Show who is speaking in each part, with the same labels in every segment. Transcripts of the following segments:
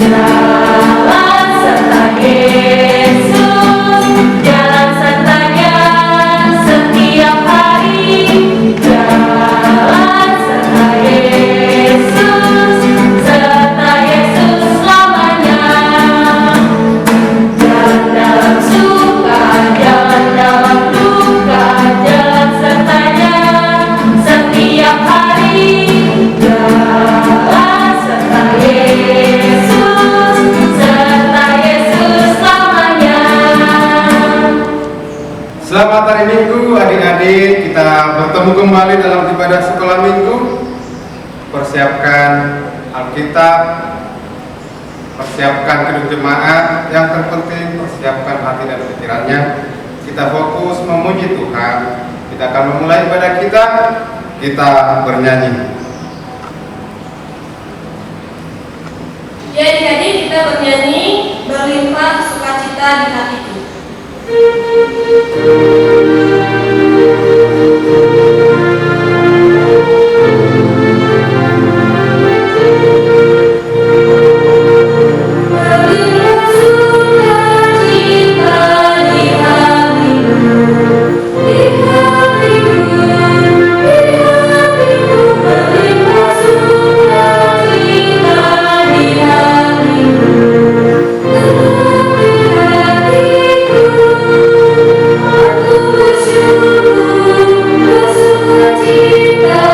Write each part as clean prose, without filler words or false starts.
Speaker 1: Jalan serta Yesus, jalan sertanya setiap hari. Jalan serta Yesus, serta Yesus selamanya. Jalan dalam suka, jalan dalam duka, jalan sertanya setiap hari. Jalan serta Yesus, serta Yesus selamanya.
Speaker 2: Selamat hari Minggu adik-adik, kita bertemu kembali dalam ibadah sekolah Minggu. Persiapkan Alkitab, persiapkan gedung jemaat, yang terpenting persiapkan hati dan pikirannya. Kita fokus memuji Tuhan. Kita akan memulai ibadah kita bernyanyi.
Speaker 1: Ya adik-adik, kita bernyanyi berlimpah sukacita di hatiku. Berlimpah sukacita di hatiku, di hatiku, di hatiku. Berlimpah sukacita di hatiku, di hatiku. Aku bersyukur, bersukacita,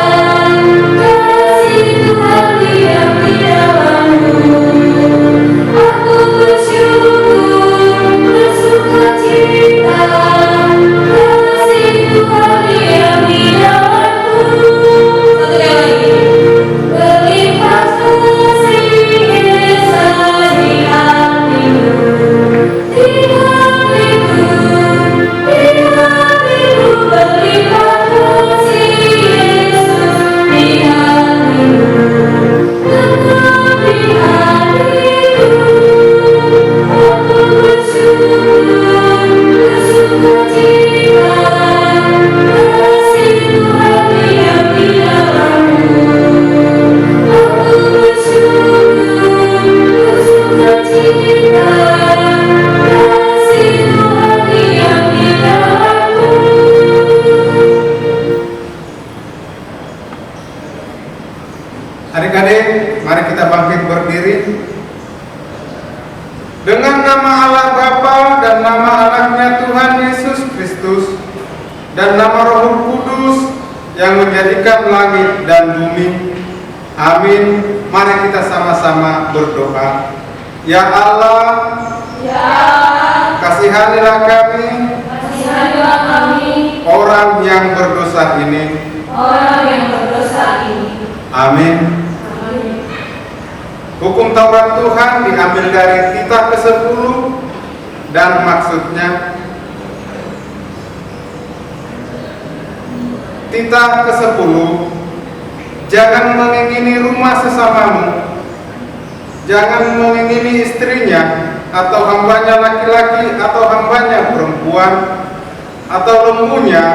Speaker 1: kasih Tuhan diam di dalamku. Aku bersyukur, bersukacita, kasih Tuhan diam di dalamku. Satu kali lagi. Berlimpah kasih Yesus di hatiku, di hatiku, di hatiku. Berlimpah kasih Yesus di hatiku, tetap di hatiku. Aku bersyukur, bersukacita, kasih Tuhan diam di dalamku. Aku bersyukur, bersukacita, kasih Tuhan diam di dalamku.
Speaker 2: Adik-adik, mari kita bangkit berdiri. Dengan nama Allah Bapa dan nama anaknya Tuhan Yesus Kristus dan nama Roh Kudus yang menjadikan langit dan bumi. Amin. Mari kita sama-sama berdoa. Ya Allah,
Speaker 1: Ya Allah,
Speaker 2: kasihanilah kami,
Speaker 1: kasihanilah kami,
Speaker 2: orang yang berdosa ini.
Speaker 1: orang yang berdosa ini.
Speaker 2: Amin.
Speaker 1: Amin.
Speaker 2: Hukum Taurat Tuhan diambil dari kitab ke-10 dan maksudnya titah ke-10, jangan mengingini rumah sesamamu, jangan mengingini istrinya atau hambanya laki-laki atau hambanya perempuan atau lembunya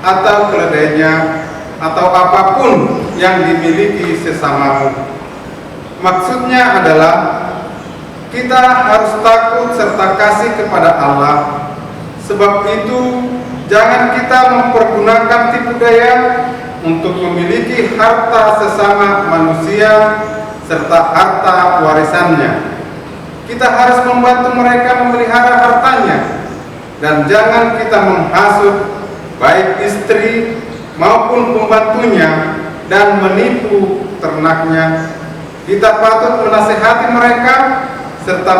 Speaker 2: atau keledainya atau apapun yang dimiliki sesamamu. Maksudnya adalah kita harus takut serta kasih kepada Allah. Sebab itu jangan kita mempergunakan tipu daya untuk memiliki harta sesama manusia serta harta warisannya. Kita harus membantu mereka memelihara hartanya, dan jangan kita menghasut baik istri maupun pembantunya dan menipu ternaknya. Kita patut menasihati mereka serta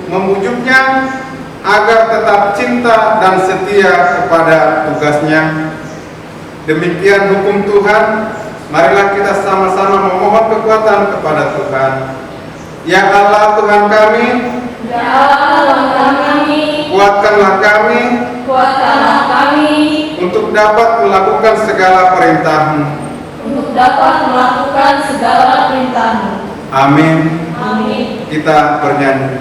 Speaker 2: membujuknya agar tetap cinta dan setia kepada tugasnya. Demikian hukum Tuhan. Marilah kita sama-sama memohon kekuatan kepada Tuhan. Ya Allah Tuhan kami,
Speaker 1: Ya Allah Tuhan kami,
Speaker 2: kuatkanlah kami
Speaker 1: kuatkanlah kami
Speaker 2: untuk dapat melakukan segala perintah-Mu.
Speaker 1: untuk dapat melakukan segala perintah-Mu.
Speaker 2: Amin.
Speaker 1: Amin.
Speaker 2: Kita bernyanyi.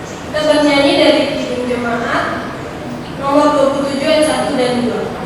Speaker 1: Kita bernyanyi dari Kidung Jemaat nomor 27 ayat 1 dan 2.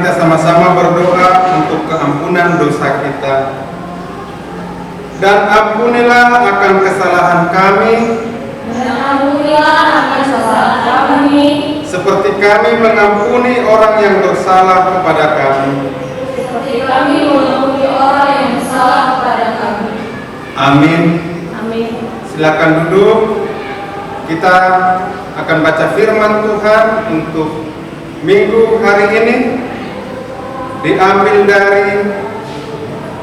Speaker 2: kita sama-sama berdoa untuk keampunan dosa kita. Dan ampunilah akan kesalahan kami, seperti kami mengampuni orang yang bersalah kepada kami. Amin. Silakan duduk. Kita akan baca firman Tuhan untuk minggu hari ini, diambil dari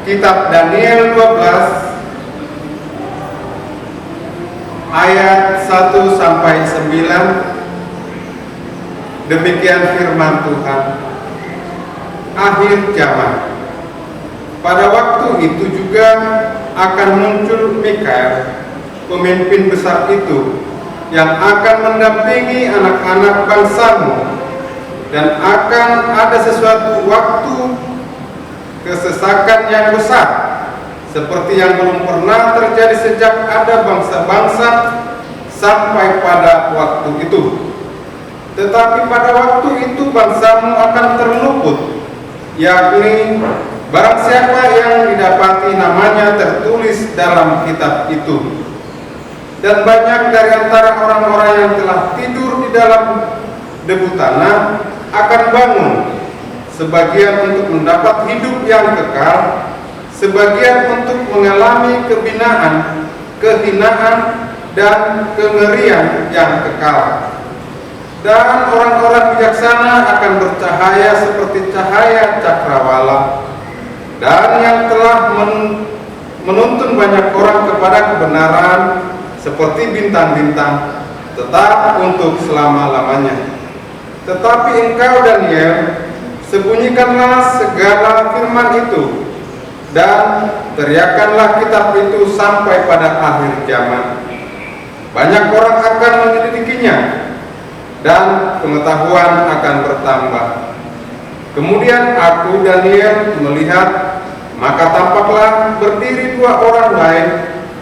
Speaker 2: kitab Daniel 12 ayat 1 sampai 9. Demikian firman Tuhan. Akhir zaman. Pada waktu itu juga akan muncul Mikael, pemimpin besar itu, yang akan mendampingi anak-anak bangsamu, dan akan ada sesuatu waktu kesesakan yang besar, seperti yang belum pernah terjadi sejak ada bangsa-bangsa sampai pada waktu itu. Tetapi pada waktu itu bangsamu akan terluput, yakni barang siapa yang didapati namanya tertulis dalam kitab itu. Dan banyak dari antara orang-orang yang telah tidur di dalam debu tanah akan bangun, sebagian untuk mendapat hidup yang kekal, sebagian untuk mengalami kehinaan dan kengerian yang kekal. Dan orang-orang bijaksana akan bercahaya seperti cahaya cakrawala, dan yang telah menuntun banyak orang kepada kebenaran seperti bintang-bintang, tetap untuk selama-lamanya. Tetapi engkau, Daniel, sembunyikanlah segala firman itu, dan teriakanlah kitab itu sampai pada akhir zaman. Banyak orang akan menyelidikinya, dan pengetahuan akan bertambah. Kemudian aku, Daniel, melihat, maka tampaklah berdiri dua orang lain,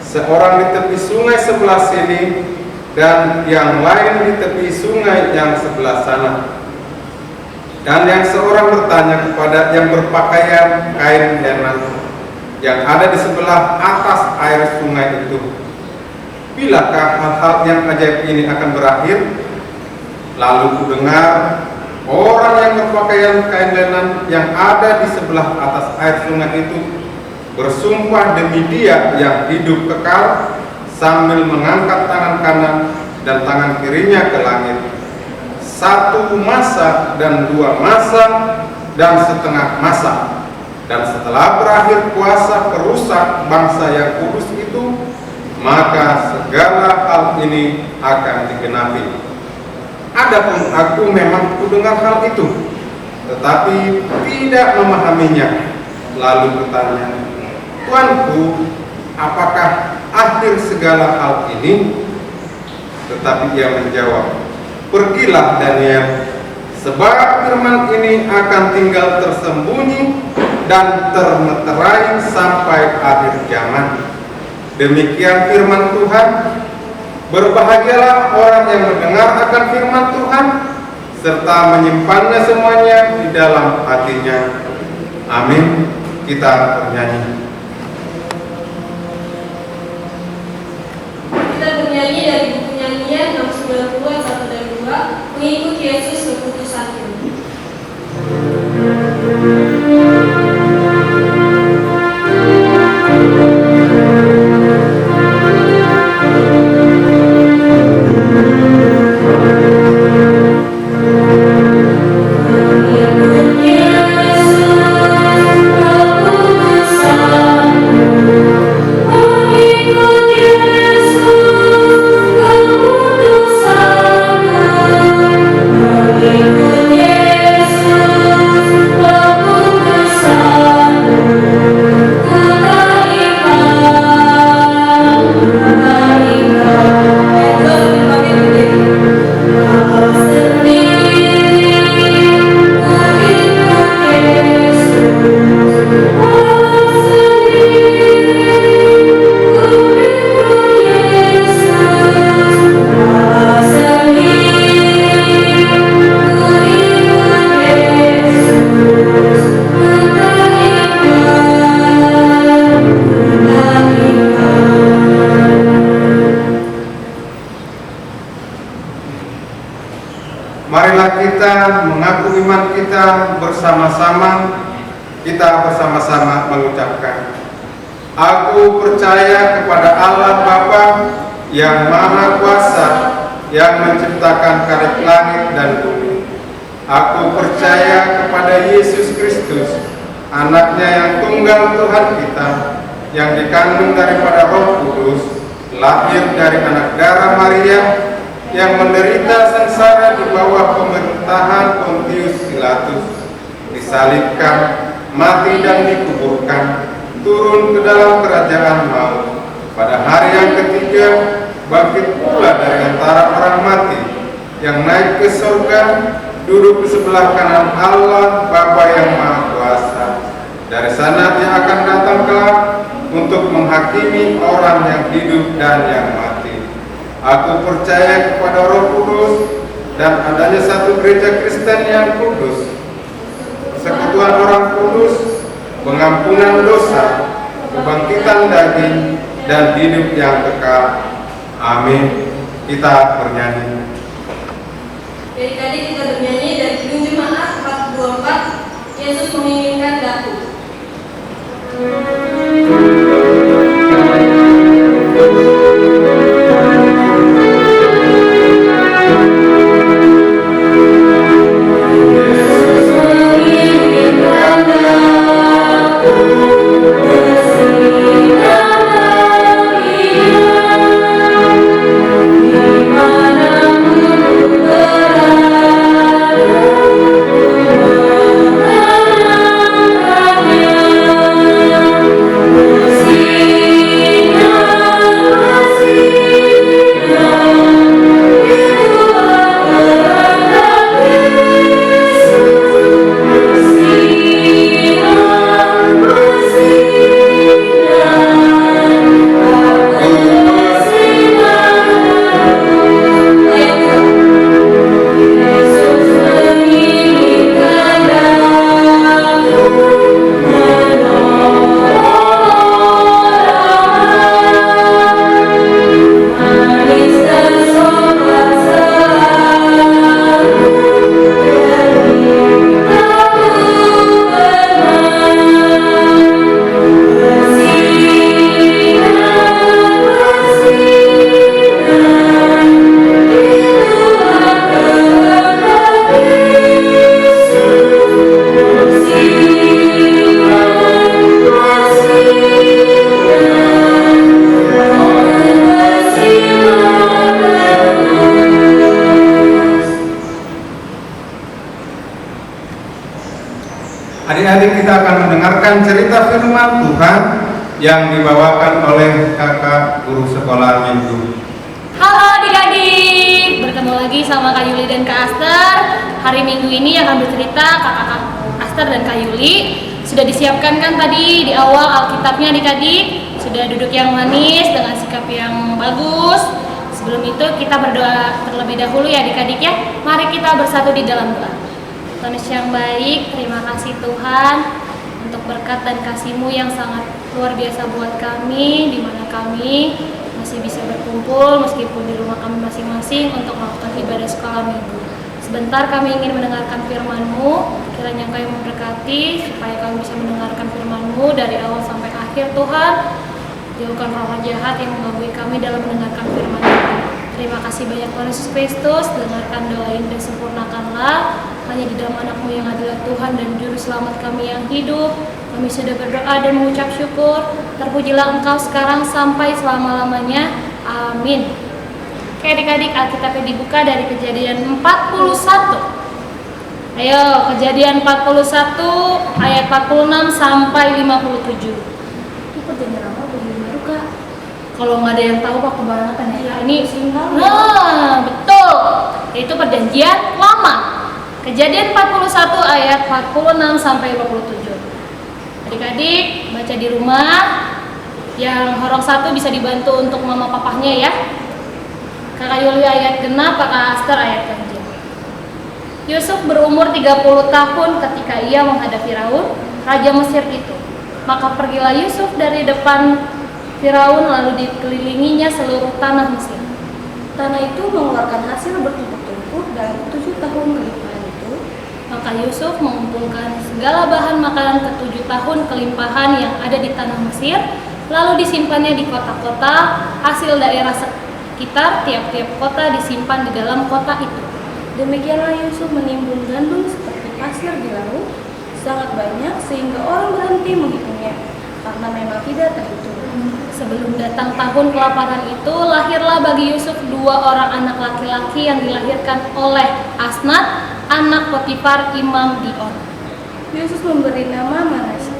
Speaker 2: seorang di tepi sungai sebelah sini, dan yang lain di tepi sungai yang sebelah sana. Dan yang seorang bertanya kepada yang berpakaian kain lenan yang ada di sebelah atas air sungai itu, bilakah hal-hal yang ajaib ini akan berakhir? Lalu kudengar orang yang berpakaian kain lenan yang ada di sebelah atas air sungai itu bersumpah demi Dia yang hidup kekal, sambil mengangkat tangan kanan dan tangan kirinya ke langit. 1 masa dan 2 masa dan setengah masa. Dan setelah berakhir kuasa perusak bangsa yang kudus itu, maka segala hal ini akan digenapi. Adapun aku memang kudengar hal itu, tetapi tidak memahaminya. Lalu bertanya, Tuanku, apakah akhir segala hal ini? Tetapi ia menjawab, pergilah Daniel, sebab firman ini akan tinggal tersembunyi dan termeterai sampai akhir zaman. Demikian firman Tuhan. Berbahagialah orang yang mendengar akan firman Tuhan, serta menyimpannya semuanya di dalam hatinya. Amin. Kita bernyanyi.
Speaker 1: Kita bernyanyi dari buku nyanyian 692 1 dan 2, mengikuti Yesus keputusanmu.
Speaker 3: Yesus, keputusan
Speaker 2: kita bersama-sama mengucapkan, Aku percaya kepada Allah Bapa yang Maha Kuasa, yang menciptakan karib langit dan bumi. Aku percaya kepada Yesus Kristus, anaknya yang tunggal Tuhan kita, yang dikandung daripada Roh Kudus, lahir dari anak darah Maria, yang menderita sengsara di bawah pemerintahan Pontius Pilatus, disalibkan, mati dan dikuburkan, turun ke dalam kerajaan maut. Pada hari yang ketiga, bangkit pula dari antara orang mati, yang naik ke surga, duduk di sebelah kanan Allah Bapa yang Maha Kuasa. Dari sana Dia akan datang kelak untuk menghakimi orang yang hidup dan yang mati. Aku percaya kepada Roh Kudus dan adanya satu gereja Kristen yang kudus, persekutuan orang kudus, pengampunan dosa, kebangkitan daging, dan hidup yang kekal. Amin. Kita bernyanyi.
Speaker 1: Dari tadi kita bernyanyi dari Kidung Jemaat 424, Yesus menginginkan daku.
Speaker 2: Adik-adik, kita akan mendengarkan cerita firman Tuhan yang dibawakan oleh kakak guru sekolah minggu.
Speaker 3: Halo adik-adik, bertemu lagi sama Kak Yuli dan Kak Aster. Hari Minggu ini akan bercerita kakak Aster dan Kak Yuli. Sudah disiapkan kan tadi di awal Alkitabnya adik-adik? Sudah duduk yang manis dengan sikap yang bagus. Sebelum itu kita berdoa terlebih dahulu ya adik-adik ya. Mari kita bersatu di dalam doa. Tuhan yang baik, terima kasih Tuhan untuk berkat dan kasih-Mu yang sangat luar biasa buat kami, di mana kami masih bisa berkumpul meskipun di rumah kami masing-masing untuk melakukan ibadah sekolah minggu. Sebentar kami ingin mendengarkan firman-Mu, kiranya Engkau yang memberkati supaya kami bisa mendengarkan firman-Mu dari awal sampai akhir Tuhan. Jauhkan roh jahat yang mengganggu kami dalam mendengarkan firman-Mu. Terima kasih banyak Tuhan Yesus Kristus, dengarkan doa ini dan sempurnakanlah hanya di dalam anak-Mu yang adalah Tuhan dan Juru Selamat kami yang hidup. Kami sudah berdoa dan mengucap syukur. Terpujilah Engkau sekarang sampai selama-lamanya. Amin. Oke adik-adik, Alkitabnya dibuka dari Kejadian 41. Ayo, Kejadian 41 ayat 46 sampai 57. Ini perjanjian lama atau baru Kak? Kalau nggak ada yang tahu Pak kebanyakan ya. Ini nah, betul. Itu perjanjian lama. Kejadian 41 ayat 46 sampai 57. Adik-adik baca di rumah. Yang horong satu bisa dibantu untuk mama papahnya ya. Kakak Yuli ayat genap, Kakak Aster ayat ganjil. Yusuf berumur 30 tahun ketika ia menghadap Firaun, raja Mesir itu. Maka pergilah Yusuf dari depan Firaun lalu dikelilinginya seluruh tanah Mesir.
Speaker 4: Tanah itu mengeluarkan hasil bertumpuk-tumpuk dan 7 tahun kelimpahan itu.
Speaker 3: Maka Yusuf mengumpulkan segala bahan makanan ke-7 tahun kelimpahan yang ada di tanah Mesir, lalu disimpannya di kota-kota hasil daerah sekitar. Tiap-tiap kota disimpan di dalam kota itu.
Speaker 1: Demikianlah Yusuf menimbun gandum seperti pasir di laut, sangat banyak sehingga orang berhenti menghitungnya, karena memang tidak terhitung.
Speaker 3: Sebelum datang tahun kelaparan itu, lahirlah bagi Yusuf 2 orang anak laki-laki yang dilahirkan oleh Asnat, anak Potifar, imam di On.
Speaker 1: Yusuf memberi nama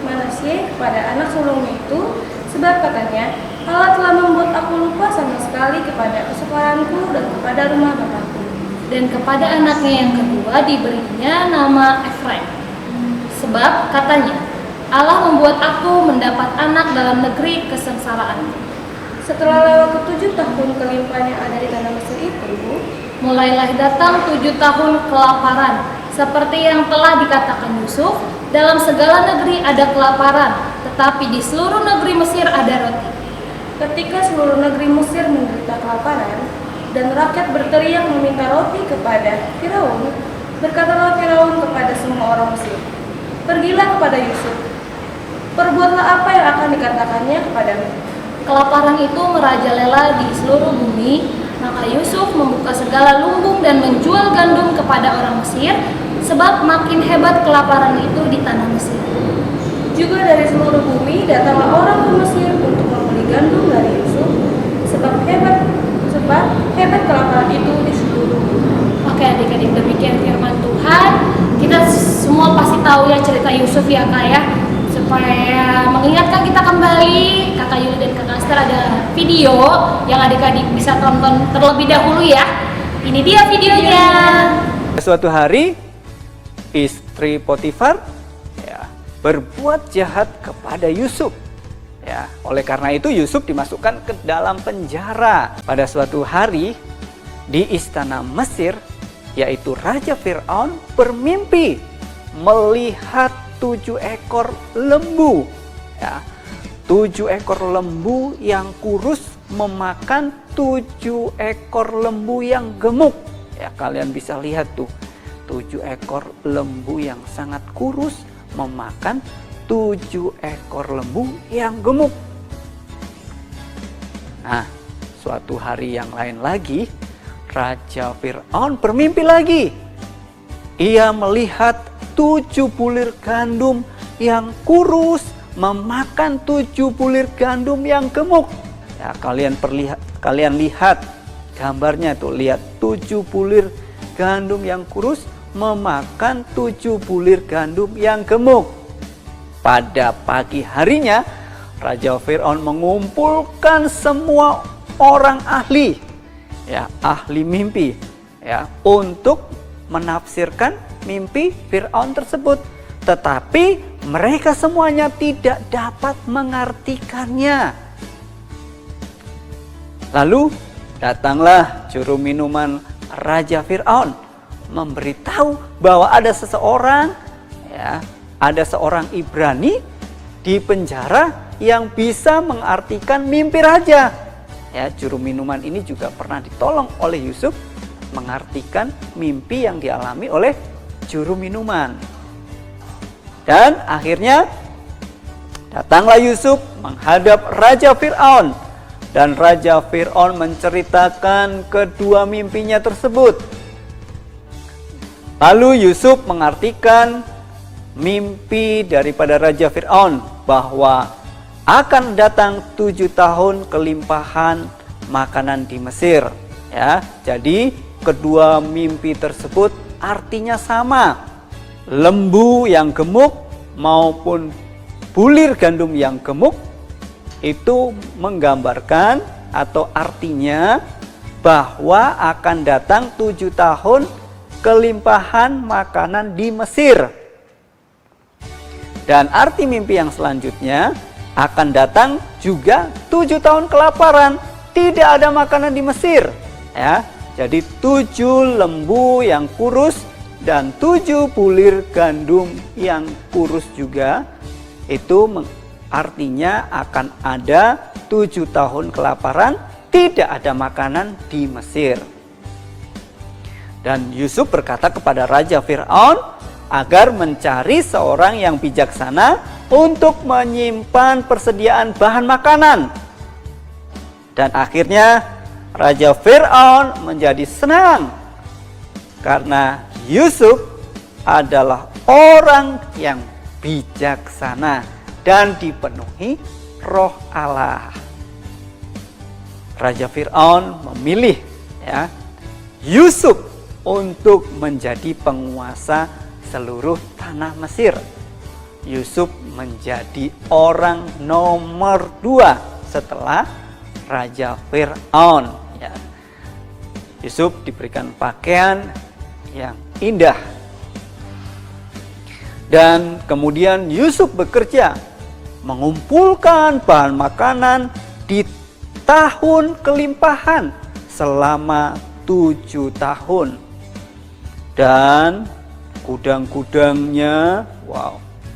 Speaker 1: Manasye kepada anak sulungnya itu, sebab katanya, Allah telah membuat aku lupa sama sekali kepada kesukaanku dan kepada rumah bapakku.
Speaker 3: Dan kepada anaknya yang kedua diberinya nama Efraim. Sebab katanya, Allah membuat aku mendapat anak dalam negeri kesengsaraan.
Speaker 1: Setelah lewat ke-7 tahun kelimpahan yang ada di tanah Mesir itu,
Speaker 3: mulailah datang 7 tahun kelaparan. Seperti yang telah dikatakan Yusuf, dalam segala negeri ada kelaparan, tetapi di seluruh negeri Mesir ada roti.
Speaker 1: ketika seluruh negeri Mesir menderita kelaparan, dan rakyat berteriak meminta roti kepada Firaun, berkatalah Firaun kepada semua orang Mesir, "Pergilah kepada Yusuf, perbuatlah apa yang akan dikatakannya kepadamu."
Speaker 3: Kelaparan itu merajalela di seluruh bumi, maka Yusuf membuka segala lumbung dan menjual gandum kepada orang Mesir, sebab makin hebat kelaparan itu di tanah Mesir.
Speaker 1: Juga dari seluruh bumi datanglah orang ke Mesir untuk membeli gandum dari Yusuf, sebab hebat kelaparan itu di seluruh bumi.
Speaker 3: Oke adik-adik, demikian firman Tuhan. Kita semua pasti tahu ya cerita Yusuf ya Kak ya. Supaya mengingatkan kita kembali, Kakak Yuli dan Kakak Aster ada video yang adik-adik bisa tonton terlebih dahulu ya. Ini dia videonya.
Speaker 4: Suatu hari istri Potifar berbuat jahat kepada Yusuf. Ya, oleh karena itu Yusuf dimasukkan ke dalam penjara. Pada suatu hari di istana Mesir, yaitu Raja Fir'aun bermimpi melihat 7 ekor lembu. Ya, 7 ekor lembu yang kurus memakan 7 ekor lembu yang gemuk. Ya, kalian bisa lihat tuh, 7 ekor lembu yang sangat kurus memakan 7 ekor lembu yang gemuk. Nah, suatu hari yang lain lagi, Raja Fir'aun bermimpi lagi. Ia melihat 7 bulir gandum yang kurus memakan 7 bulir gandum yang gemuk. Ya, kalian lihat gambarnya tuh, lihat 7 bulir gandum yang kurus memakan 7 bulir gandum yang gemuk. Pada pagi harinya, Raja Fir'aun mengumpulkan semua orang ahli, ya, ahli mimpi, ya, untuk menafsirkan mimpi Fir'aun tersebut. Tetapi mereka semuanya tidak dapat mengartikannya. Lalu datanglah juru minuman Raja Fir'aun memberitahu bahwa ada seseorang, ya, ada seorang Ibrani di penjara yang bisa mengartikan mimpi raja. Ya, juru minuman ini juga pernah ditolong oleh Yusuf mengartikan mimpi yang dialami oleh juru minuman. Dan akhirnya datanglah Yusuf menghadap Raja Fir'aun, dan Raja Fir'aun menceritakan kedua mimpinya tersebut. Lalu Yusuf mengartikan mimpi daripada Raja Fir'aun bahwa akan datang 7 tahun kelimpahan makanan di Mesir. Ya, jadi kedua mimpi tersebut artinya sama. Lembu yang gemuk maupun bulir gandum yang gemuk itu menggambarkan atau artinya bahwa akan datang 7 tahun kelimpahan makanan di Mesir. Dan arti mimpi yang selanjutnya, akan datang juga 7 tahun kelaparan, tidak ada makanan di Mesir. Ya, jadi 7 lembu yang kurus dan 7 bulir gandum yang kurus juga, itu artinya akan ada 7 tahun kelaparan, tidak ada makanan di Mesir. Dan Yusuf berkata kepada Raja Fir'aun agar mencari seorang yang bijaksana untuk menyimpan persediaan bahan makanan. Dan akhirnya Raja Fir'aun menjadi senang karena Yusuf adalah orang yang bijaksana dan dipenuhi Roh Allah. Raja Fir'aun memilih Yusuf untuk menjadi penguasa seluruh tanah Mesir. Yusuf menjadi orang nomor 2 setelah Raja Fir'aun. Yusuf diberikan pakaian yang indah. Dan kemudian Yusuf bekerja mengumpulkan bahan makanan di tahun kelimpahan selama 7 tahun. Dan gudang-gudangnya,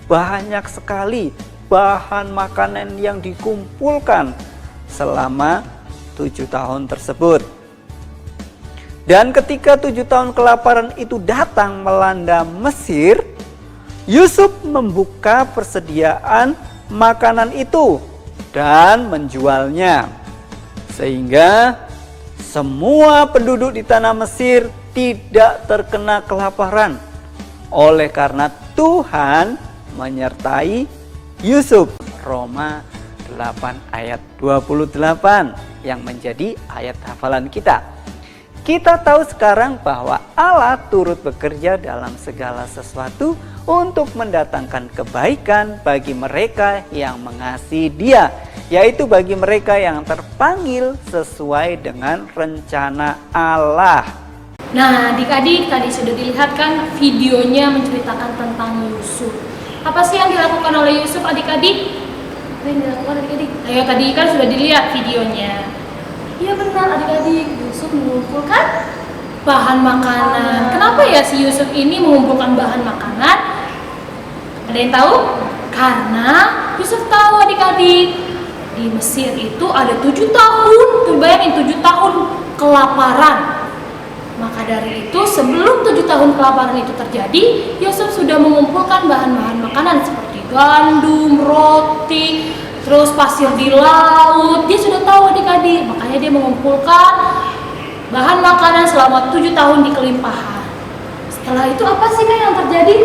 Speaker 4: banyak sekali bahan makanan yang dikumpulkan selama 7 tahun tersebut. Dan ketika 7 tahun kelaparan itu datang melanda Mesir, Yusuf membuka persediaan makanan itu dan menjualnya, sehingga semua penduduk di tanah Mesir tidak terkena kelaparan. Oleh karena Tuhan menyertai Yusuf. Roma 8 ayat 28 yang menjadi ayat hafalan kita. Kita tahu sekarang bahwa Allah turut bekerja dalam segala sesuatu untuk mendatangkan kebaikan bagi mereka yang mengasihi Dia, yaitu bagi mereka yang terpanggil sesuai dengan rencana Allah.
Speaker 3: Nah, adik-adik tadi sudah dilihat kan videonya menceritakan tentang Yusuf. Apa sih yang dilakukan oleh Yusuf, adik-adik?
Speaker 1: Apa yang dilakukan adik-adik?
Speaker 3: Ayo, tadi kan sudah dilihat videonya.
Speaker 1: Iya benar adik-adik, Yusuf mengumpulkan
Speaker 3: Bahan makanan. Kenapa ya si Yusuf ini mengumpulkan bahan makanan? Ada yang tahu? Karena Yusuf tahu adik-adik, di Mesir itu ada 7 tahun. Tuh bayangin 7 tahun kelaparan. Maka dari itu sebelum 7 tahun kelaparan itu terjadi, Yusuf sudah mengumpulkan bahan-bahan makanan seperti gandum, roti, terus pasir di laut. Dia sudah tahu adik-adik, makanya dia mengumpulkan bahan makanan selama 7 tahun di kelimpahan. Setelah itu apa sih Kak yang terjadi?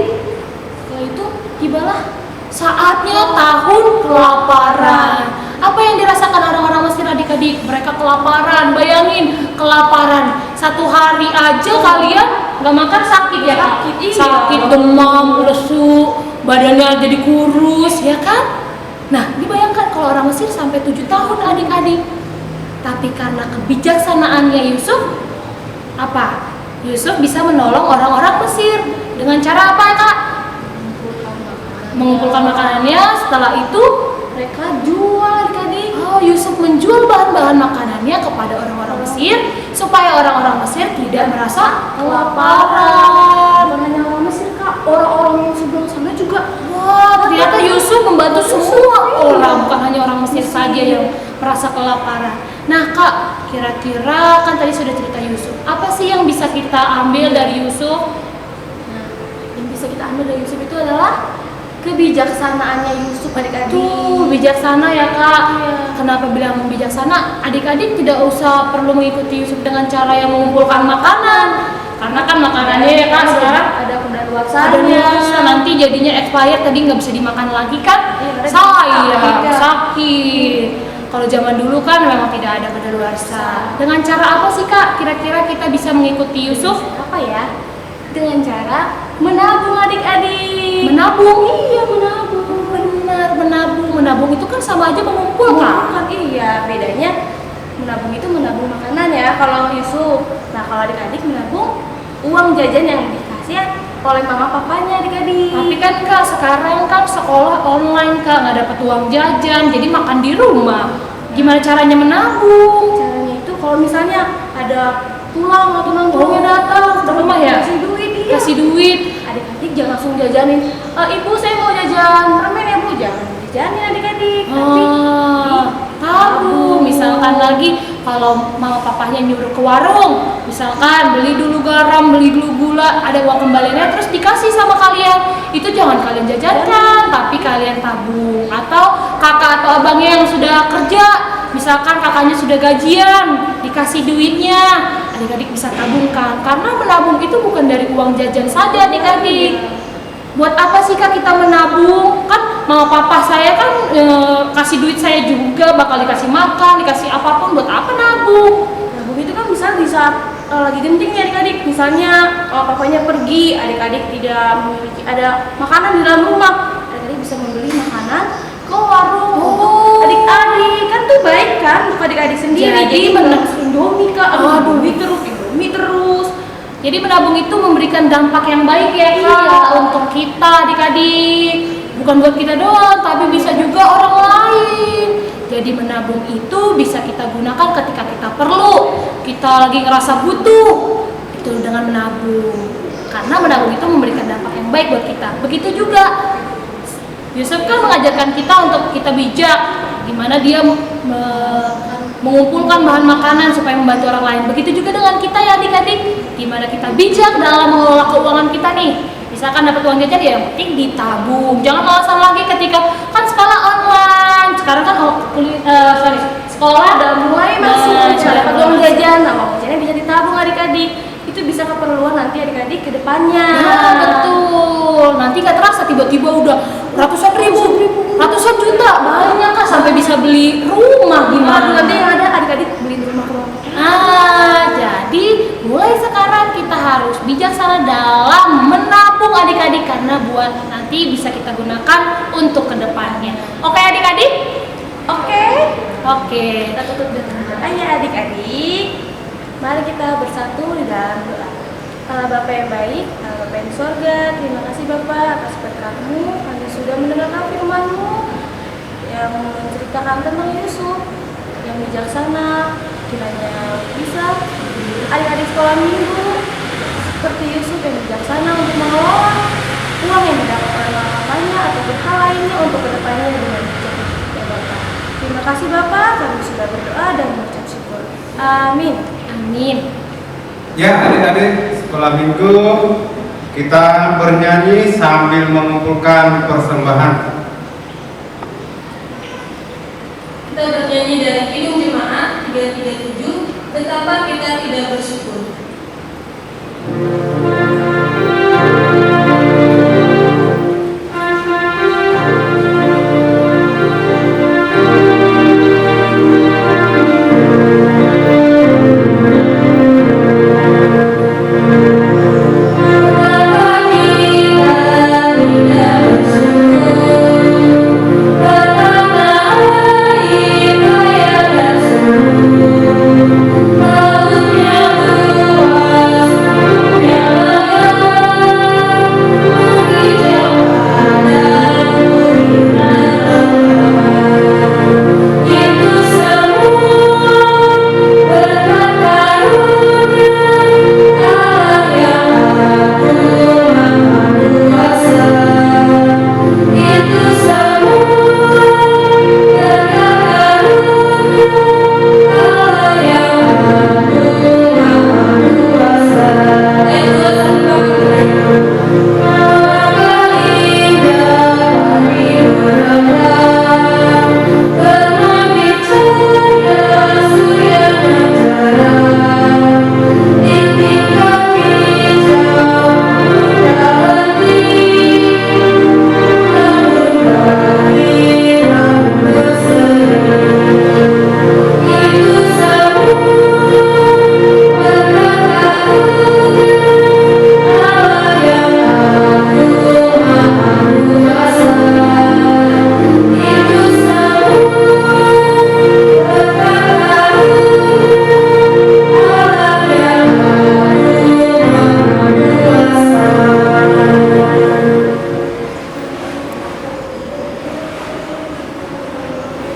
Speaker 3: Setelah itu tibalah saatnya tahun kelaparan. Apa yang dirasakan orang-orang Mesir adik-adik? Mereka kelaparan, bayangin kelaparan. 1 hari aja kalian nggak makan sakit ya Kak? Sakit, demam, lesu, badannya jadi kurus ya kan? Nah, dibayangkan kalau orang Mesir sampai 7 tahun adik-adik. Tapi karena kebijaksanaannya Yusuf, apa? Yusuf bisa menolong orang-orang Mesir. Dengan cara apa Kak? Mengumpulkan makanannya, setelah itu mereka jual adik-adik. Oh, Yusuf menjual bahan-bahan makanannya kepada orang-orang Mesir supaya orang-orang Mesir tidak merasa kelaparan.
Speaker 1: Bukan hanya orang Mesir Kak, orang-orang yang sebelah sana juga.
Speaker 3: Wah, ternyata Yusuf membantu semua orang, bukan hanya orang Mesir saja yang merasa kelaparan. Nah Kak, kira-kira kan tadi sudah cerita Yusuf, apa sih yang bisa kita ambil dari Yusuf?
Speaker 1: Nah, yang bisa kita ambil dari Yusuf itu adalah kebijaksanaannya Yusuf adik-adik.
Speaker 3: Tuh, bijaksana ya Kak.
Speaker 1: Iya.
Speaker 3: Kenapa bilang bijaksana? Adik-adik tidak usah perlu mengikuti Yusuf dengan cara yang mengumpulkan makanan. Karena kan makanannya ya Kak sekarang
Speaker 1: ada kedaluarsanya.
Speaker 3: nanti jadinya expired, tadi nggak bisa dimakan lagi kan?
Speaker 1: Iya,
Speaker 3: Sayang, sakit. Kalau zaman dulu kan memang tidak ada kedaluarsa. Dengan cara apa sih Kak? Kira-kira kita bisa mengikuti Yusuf?
Speaker 1: Apa ya? Dengan cara menabung adik-adik.
Speaker 3: Menabung?
Speaker 1: Iya, menabung.
Speaker 3: Benar, menabung. Menabung itu kan sama aja mengumpul Kak.
Speaker 1: Iya, bedanya menabung itu menabung makanan ya kalau Yusuf. Nah, kalau adik-adik menabung uang jajan yang dikasih ya oleh mama papanya adik-adik.
Speaker 3: Tapi kan Kak, sekarang kan sekolah online Kak, nggak dapat uang jajan, jadi makan di rumah. Gimana caranya menabung?
Speaker 1: Caranya itu kalau misalnya ada tulang atau nangkulnya datang
Speaker 3: ke rumah ya?
Speaker 1: kasih duit, iya.
Speaker 3: Kasih duit.
Speaker 1: Adik-adik jangan langsung jajanin. Ibu saya mau jajan permen ya Bu, jangan dijajanin adik-adik. Tapi
Speaker 3: Tabung. Misalkan lagi kalau mama papahnya nyuruh ke warung, misalkan beli dulu garam, beli dulu gula, ada uang kembaliannya terus dikasih sama kalian, itu jangan kalian jajankan, tapi kalian tabung. Atau kakak atau abangnya yang sudah kerja, misalkan kakaknya sudah gajian, dikasih duitnya, adik-adik bisa tabungkan. Karena menabung itu bukan dari uang jajan saja adik-adik. Buat apa sih Kak kita menabung? Kan mama papa saya kan kasih duit saya juga, bakal dikasih makan, dikasih apapun. Buat apa nabung?
Speaker 1: Nabung itu kan bisa di saat lagi genting ya adik-adik. Misalnya papanya pergi, adik-adik tidak memiliki ada makanan di dalam rumah, adik-adik bisa membeli makanan ke warung untuk adik-adik. Kan tuh baik kan untuk adik-adik sendiri.
Speaker 3: Jadi
Speaker 1: Indomie Kak, Indomie terus.
Speaker 3: Jadi menabung itu memberikan dampak yang baik ya Kak,
Speaker 1: Iya.
Speaker 3: untuk kita adik-adik. Bukan buat kita doang, tapi bisa juga orang lain. Jadi menabung itu bisa kita gunakan ketika kita perlu, kita lagi ngerasa butuh, itu dengan menabung. Karena menabung itu memberikan dampak yang baik buat kita. Begitu juga Yusuf kan mengajarkan kita untuk kita bijak, gimana dia mengumpulkan bahan makanan supaya membantu orang lain. Begitu juga dengan kita ya adik-adik, gimana kita bijak dalam mengelola keuangan kita nih. Misalkan dapat uang jajan ya yang penting ditabung. Jangan alasan lagi ketika kan sekolah online. Sekarang kan sekolah udah mulai masuk dapat uang jajan. Nah, uang jajannya bisa ditabung adik-adik. Itu bisa keperluan nanti adik-adik ke depannya. Ya betul. Nanti gak terasa tiba-tiba udah ratusan ribu, ratusan juta, banyak kan sampai bisa beli rumah gimana?
Speaker 1: Nanti yang ada adik-adik beli rumah ke
Speaker 3: Jadi mulai sekarang kita harus bijaksana dalam menabung adik-adik karena buat nanti bisa kita gunakan untuk kedepannya. Oke adik-adik?
Speaker 1: Oke.
Speaker 3: Oke.
Speaker 1: Kita tutup dengan doa ya adik-adik. Mari kita bersatu di dalam doa. Allah Bapa yang baik, Allah Bapa yang di surga, terima kasih Bapak atas berkat-Mu. Kami sudah mendengarkan firman-Mu yang menceritakan tentang Yusuf yang bijaksana, kiranya bisa adik-adik sekolah minggu seperti Yusuf yang bijaksana untuk mengelola uang yang didapat oleh bapaknya ataupun hal lainnya untuk kedepannya dengan bijak ya Bapak. Terima kasih Bapak, kami sudah berdoa dan mengucap syukur. Amin.
Speaker 3: Amin.
Speaker 2: Ya adik-adik sekolah minggu, kita bernyanyi sambil mengumpulkan persembahan.
Speaker 5: Kita bernyanyi dari Kidung Jemaat 337, betapa kita tidak bersyukur.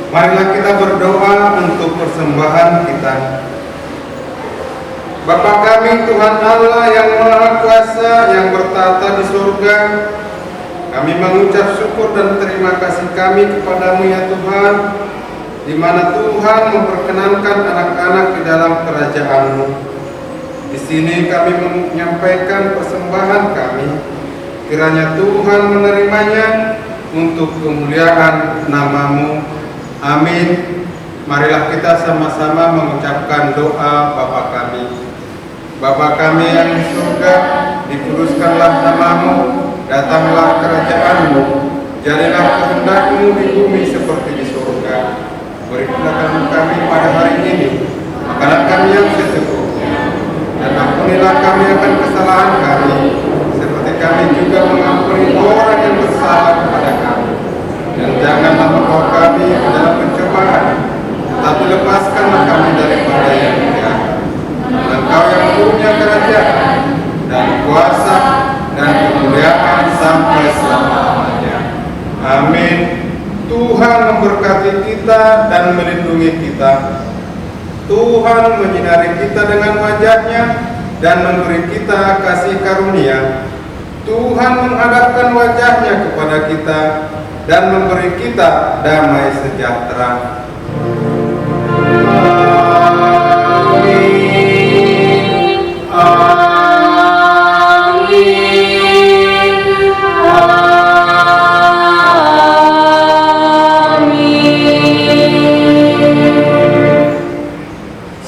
Speaker 2: Marilah kita berdoa untuk persembahan kita. Bapa kami Tuhan Allah yang Maha Kuasa yang bertata di surga, kami mengucap syukur dan terima kasih kami kepadamu ya Tuhan, di mana Tuhan memperkenankan anak-anak di dalam kerajaan-Mu. Di sini kami menyampaikan persembahan kami, kiranya Tuhan menerimanya untuk kemuliaan nama-Mu. Amin. Marilah kita sama-sama mengucapkan doa Bapa kami. Bapa kami yang di surga, dikuduskanlah nama-Mu, datanglah kerajaan-Mu, jadilah kehendak-Mu di bumi seperti di surga. Berikanlah kami pada hari ini makanan kami yang secukupnya, dan ampunilah kami akan kesalahan kami, seperti kami juga mengampuni orang yang bersalah kepada kami. Dan janganlah membawa kami ke dalam pencobaan, tetapi lepaskanlah kami daripada yang jahat. Engkau yang punya kerajaan dan kuasa dan kemuliaan sampai selama-lamanya. Amin. Tuhan memberkati kita dan melindungi kita. Tuhan menyinari kita dengan wajah-Nya dan memberi kita kasih karunia. Tuhan menghadapkan wajah-Nya kepada kita dan memberi kita damai sejahtera.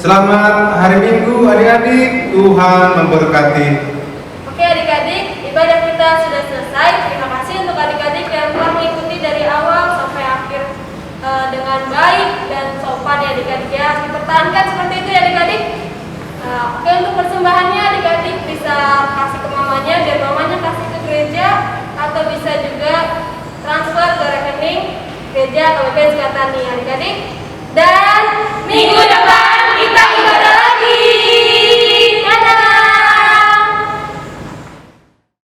Speaker 2: Selamat hari Minggu adik-adik, Tuhan memberkati.
Speaker 1: Oke adik-adik, ibadah kita sudah selesai. Terima kasih untuk adik-adik yang telah mengikuti dari awal sampai akhir dengan baik dan sopan ya adik-adik ya. Dipertahankan seperti itu ya adik-adik. Oke, untuk persembahannya adik-adik bisa kasih ke mamanya biar mamanya kasih ke gereja, atau bisa juga transfer ke rekening gereja KBP Sukatani adik-adik. Dan